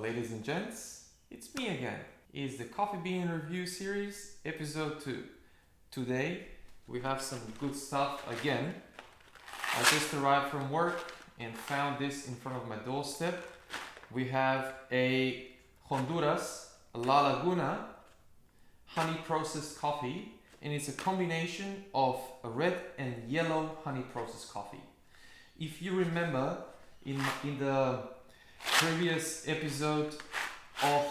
ladies and gents, it's me again. It's the Coffee Bean Review Series, Episode 2. Today, we have some good stuff again. I just arrived from work and found this in front of my doorstep. We have a Honduras, La Laguna, honey processed coffee, and it's a combination of a red and yellow honey processed coffee. If you remember, in the previous episode of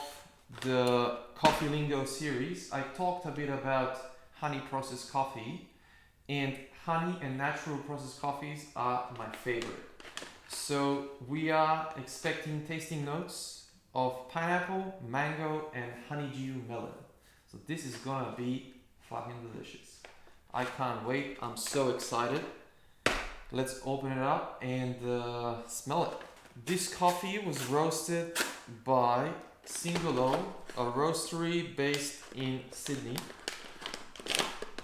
the Coffee Lingo series, I talked a bit about honey processed coffee, and honey and natural processed coffees are my favorite. So we are expecting tasting notes of pineapple, mango, and honeydew melon. So this is gonna be fucking delicious. I can't wait. I'm so excited. Let's open it up and smell it. This coffee was roasted by Singolo, a roastery based in Sydney.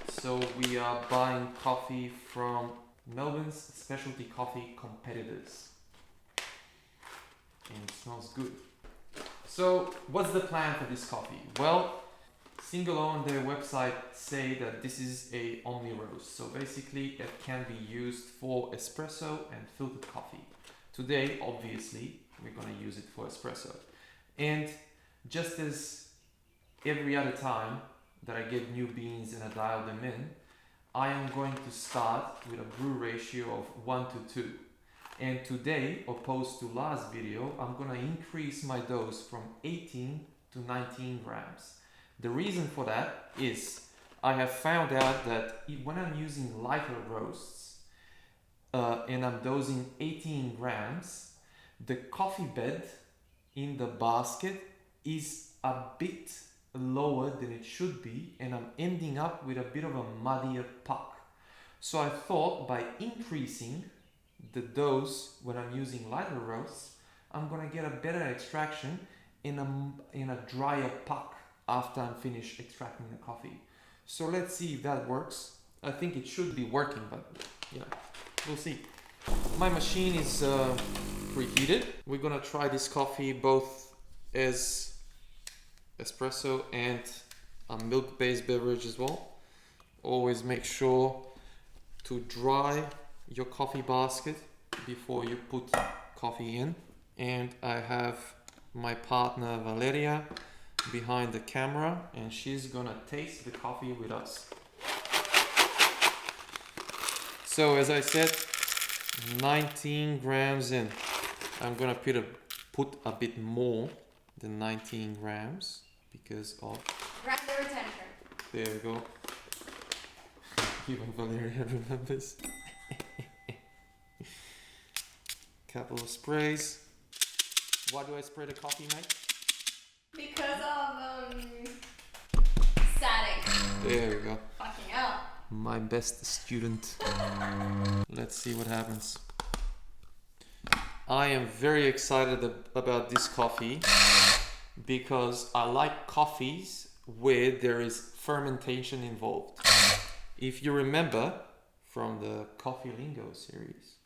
So we are buying coffee from Melbourne's specialty coffee competitors. And it smells good. So what's the plan for this coffee? Well, Singolo on their website say that this is a omni roast. So basically it can be used for espresso and filtered coffee. Today, obviously, we're gonna use it for espresso. And just as every other time that I get new beans and I dial them in, I am going to start with a brew ratio of 1 to 2. And today, opposed to last video, I'm gonna increase my dose from 18 to 19 grams. The reason for that is I have found out that when I'm using lighter roasts and I'm dosing 18 grams, the coffee bed in the basket is a bit lower than it should be, and I'm ending up with a bit of a muddier puck. So I thought by increasing the dose when I'm using lighter roasts, I'm gonna get a better extraction in a drier puck after I'm finished extracting the coffee. So let's see if that works. I think it should be working, but we'll see. My machine is preheated. We're gonna try this coffee both as espresso and a milk-based beverage as well. Always make sure to dry your coffee basket before you put coffee in. And I have my partner Valeria behind the camera, and she's gonna taste the coffee with us. So as I said, 19 grams in. I'm gonna put a bit more than 19 grams because of rapid retention. There we go. Even Valeria remembers. Couple of sprays. Why do I spray the coffee, mate? Because of static. There we go. Fucking hell. My best student. Let's see what happens. I am very excited about this coffee because I like coffees where there is fermentation involved. If you remember from the Coffee Lingo series,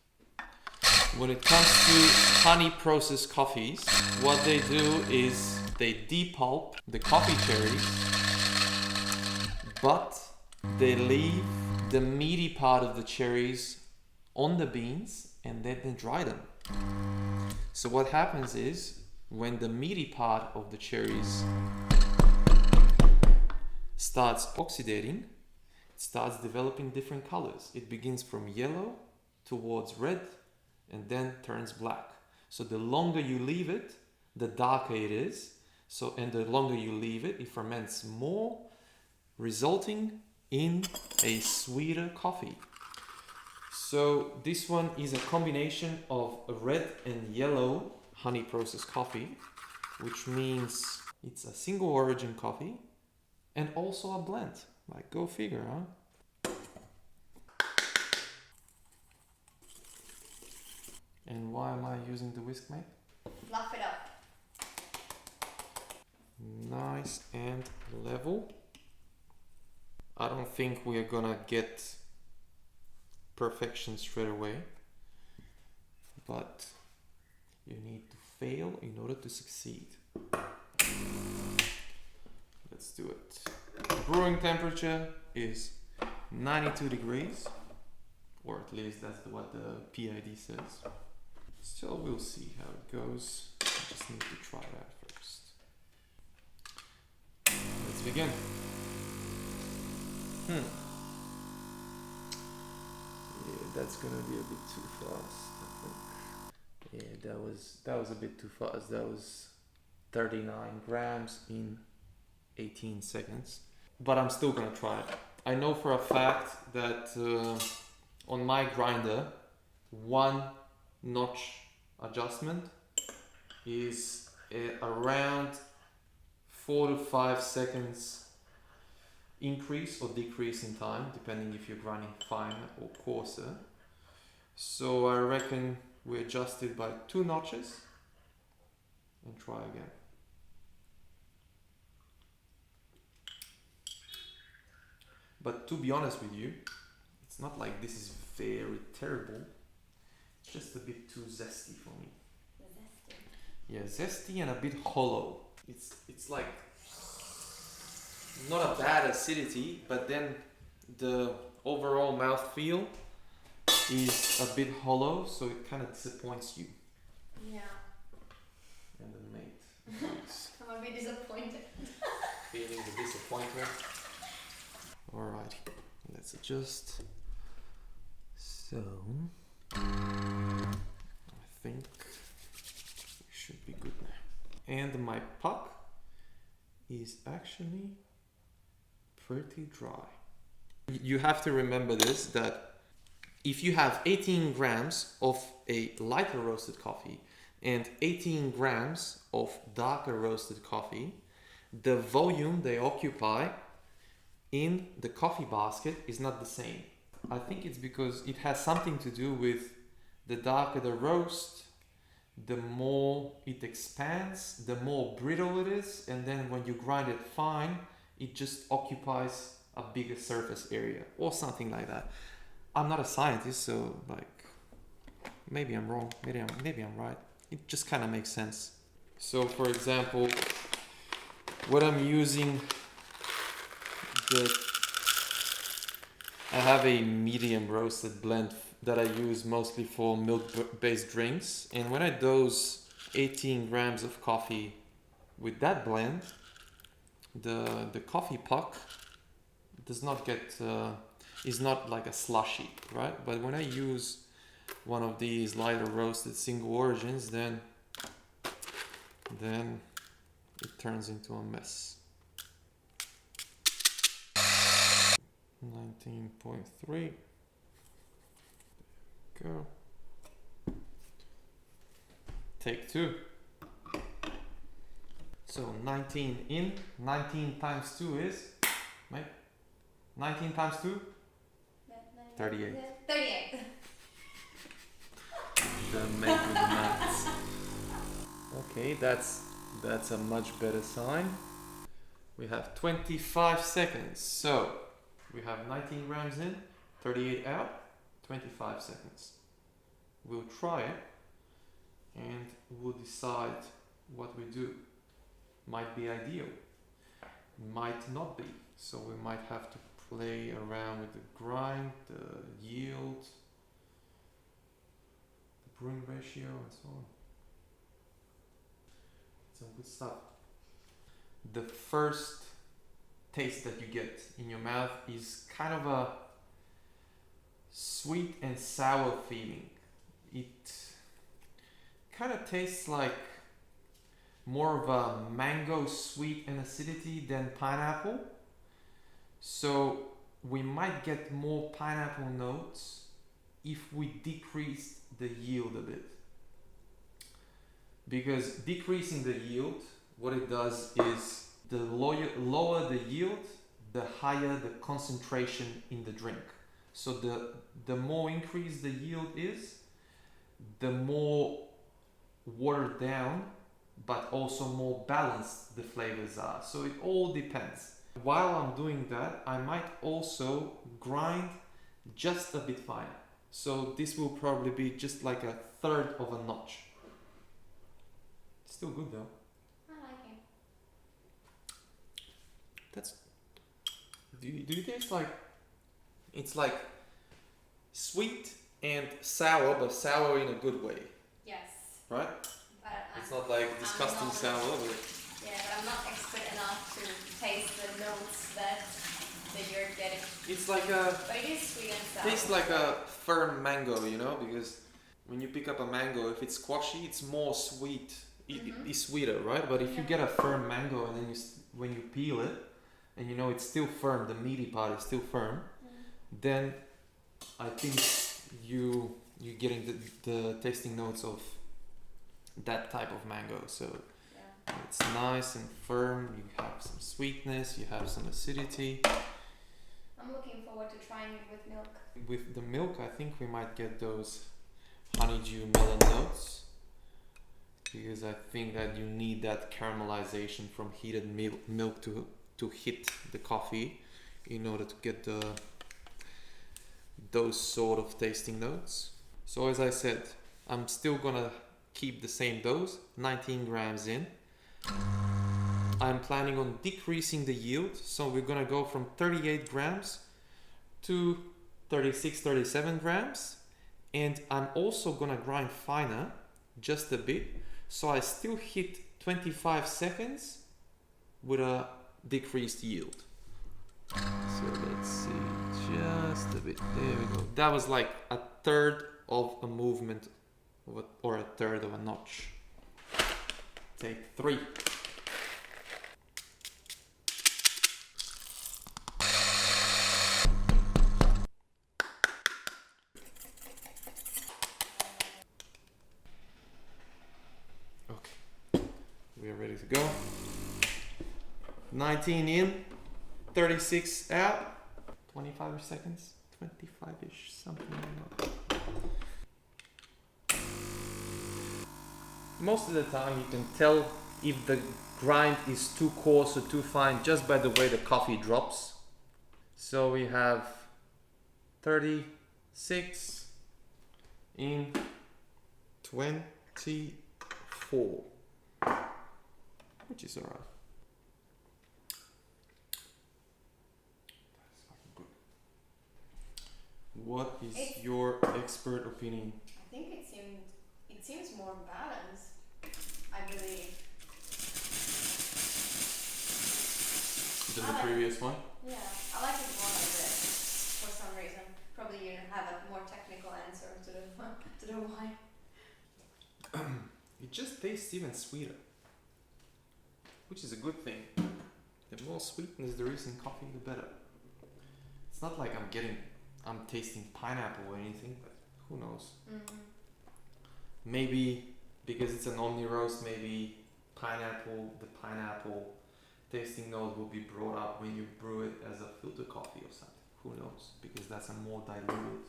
when it comes to honey processed coffees, what they do is they depulp the coffee cherries, but they leave the meaty part of the cherries on the beans and then they dry them. So what happens is when the meaty part of the cherries starts oxidating, it starts developing different colors. It begins from yellow towards red and then turns black. So the longer you leave it, the darker it is. So, and the longer you leave it, it ferments more, resulting in a sweeter coffee. So this one is a combination of a red and yellow honey processed coffee, which means it's a single origin coffee and also a blend. Like, go figure, huh? And why am I using the whisk, mate? Fluff it up. Nice and level. I don't think we are gonna get perfection straight away, but you need to fail in order to succeed. Let's do it. Brewing temperature is 92 degrees, or at least that's what the PID says. Still, we'll see how it goes. I just need to try that first. Let's begin. Yeah, that's gonna be a bit too fast, I think. Yeah, that was a bit too fast. That was 39 grams in 18 seconds. But I'm still gonna try it. I know for a fact that on my grinder, 1 notch adjustment is around 4 to 5 seconds increase or decrease in time, depending if you're grinding finer or coarser. So I reckon we adjust it by 2 notches and try again. But to be honest with you, it's not like this is very terrible. It's just a bit too zesty for me. Zesty. Yeah, zesty and a bit hollow. It's like not a bad acidity, but then the overall mouthfeel is a bit hollow, so it kind of disappoints you. Yeah. And the mate is I'm a bit disappointed. feeling the disappointment. Alright, let's adjust. So, I think we should be good now. And my puck is actually pretty dry. You have to remember this, that if you have 18 grams of a lighter roasted coffee and 18 grams of darker roasted coffee, the volume they occupy in the coffee basket is not the same. I think it's because it has something to do with the darker the roast, the more it expands, the more brittle it is, and then when you grind it fine, it just occupies a bigger surface area or something like that. I'm not a scientist, so like maybe I'm wrong, maybe I'm right. It just kind of makes sense. So for example, what I'm using, I have a medium roasted blend that I use mostly for milk-based drinks, and when I dose 18 grams of coffee with that blend, the coffee puck does not get is not like a slushy, right? But when I use one of these lighter roasted single origins, then it turns into a mess. 19.3. Go. Take 2. So 19 in, 19 times 2 is, right? 19 times 2? 38. 38. Don't make me the maths. Okay, that's a much better sign. We have 25 seconds. So we have 19 grams in, 38 out, 25 seconds. We'll try it and we'll decide what we do. Might be ideal, might not be. So we might have to play around with the grind, the yield, the brewing ratio, and so on. Some good stuff. The first taste that you get in your mouth is kind of a sweet and sour feeling. It kind of tastes like more of a mango sweet and acidity than pineapple. So we might get more pineapple notes if we decrease the yield a bit. Because decreasing the yield, what it does is the lower the yield, the higher the concentration in the drink. So the more increased the yield is, the more watered down, but also more balanced the flavors are. So it all depends. While I'm doing that, I might also grind just a bit finer. So this will probably be just like a third of a notch. Still good though. I like it. That's. Do you taste like? It's like sweet and sour, but sour in a good way, Yes. right? But It's not like disgusting not, sour, but yeah, but I'm not expert enough to taste the notes that you're getting. it's like a. But it is sweet and sour. Tastes like a firm mango, you know, because when you pick up a mango, if it's squashy, it's more sweet. It's sweeter, right? But if you get a firm mango and then when you peel it, and you know it's still firm, the meaty part is still firm, then I think you're getting the tasting notes of that type of mango. So it's nice and firm. You have some sweetness. You have some acidity. I'm looking forward to trying it with milk. With the milk, I think we might get those honeydew melon notes, because I think that you need that caramelization from heated milk to hit the coffee in order to get those sort of tasting notes. So as I said, I'm still gonna keep the same dose, 19 grams in. I'm planning on decreasing the yield, so we're gonna go from 38 grams to 36, 37 grams. And I'm also gonna grind finer just a bit, so I still hit 25 seconds with a decreased yield. So let's see, just a bit, there we go. That was like a third of a movement or a third of a notch. Take 3. We are ready to go. 19 in, 36 out, 25 seconds, 25-ish, something like that. Most of the time you can tell if the grind is too coarse or too fine just by the way the coffee drops. So we have 36 in 24. Which is alright. That's fucking good. What is your expert opinion? I think it seems more balanced, I believe. Than the previous one? Yeah, I like it more like this for some reason. Probably you have a more technical answer to the why. It just tastes even sweeter. Which is a good thing. The more sweetness there is in coffee, the better. It's not like I'm tasting pineapple or anything, but who knows? Maybe because it's an omni roast, maybe the pineapple tasting note will be brought up when you brew it as a filter coffee or something. Who knows? Because that's a more diluted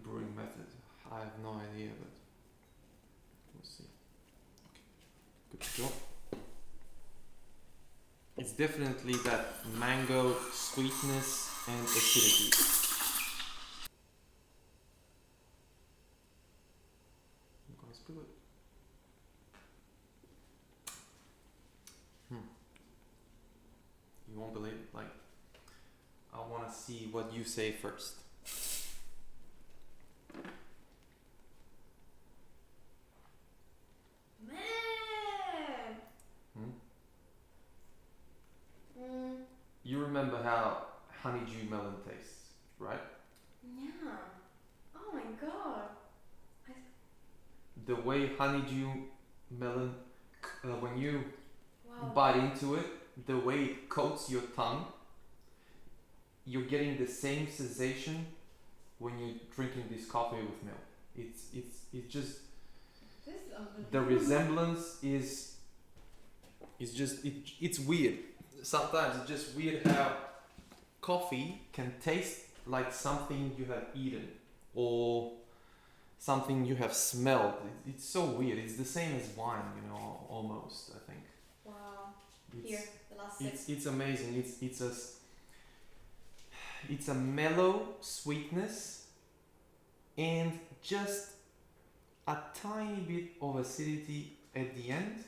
brewing method. I have no idea, but we'll see. Good to go. It's definitely that mango sweetness and acidity. I'm gonna spill it. You won't believe it. Like, I want to see what you say first. You remember how honeydew melon tastes, right? Yeah. Oh my god. The way honeydew melon, when you bite into it, the way it coats your tongue, you're getting the same sensation when you're drinking this coffee with milk. It's just the resemblance is just it's weird. Sometimes it's just weird how coffee can taste like something you have eaten or something you have smelled. It's so weird. It's the same as wine, you know, almost, I think. Wow. It's, Here, the last sip. it's amazing. It's a mellow sweetness and just a tiny bit of acidity at the end,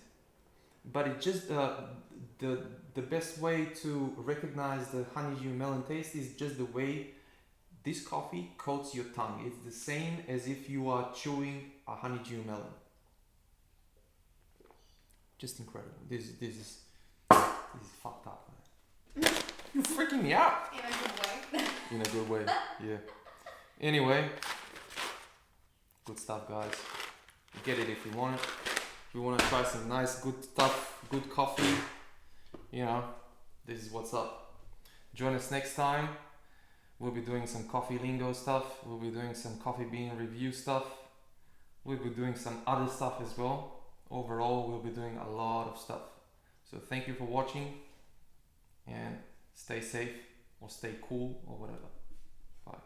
but it just the best way to recognize the honeydew melon taste is just the way this coffee coats your tongue. It's the same as if you are chewing a honeydew melon. Just incredible. This is fucked up, man. You're freaking me out. In a good way. In a good way, yeah. Anyway, good stuff, guys. Get it if you want it. If you want to try some nice, good stuff, good coffee, you know, this is what's up. Join us next time. We'll be doing some coffee lingo stuff. We'll be doing some coffee bean review stuff. We'll be doing some other stuff as well. Overall, we'll be doing a lot of stuff. So thank you for watching, and stay safe or stay cool or whatever. Bye.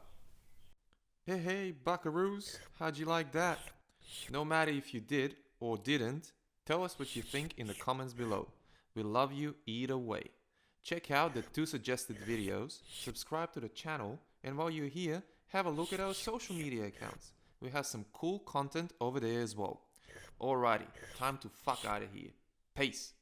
Hey, buckaroos. How'd you like that? No matter if you did or didn't, tell us what you think in the comments below. We love you either way. Check out the 2 suggested videos, subscribe to the channel, and while you're here, have a look at our social media accounts. We have some cool content over there as well. Alrighty, time to fuck out of here. Peace.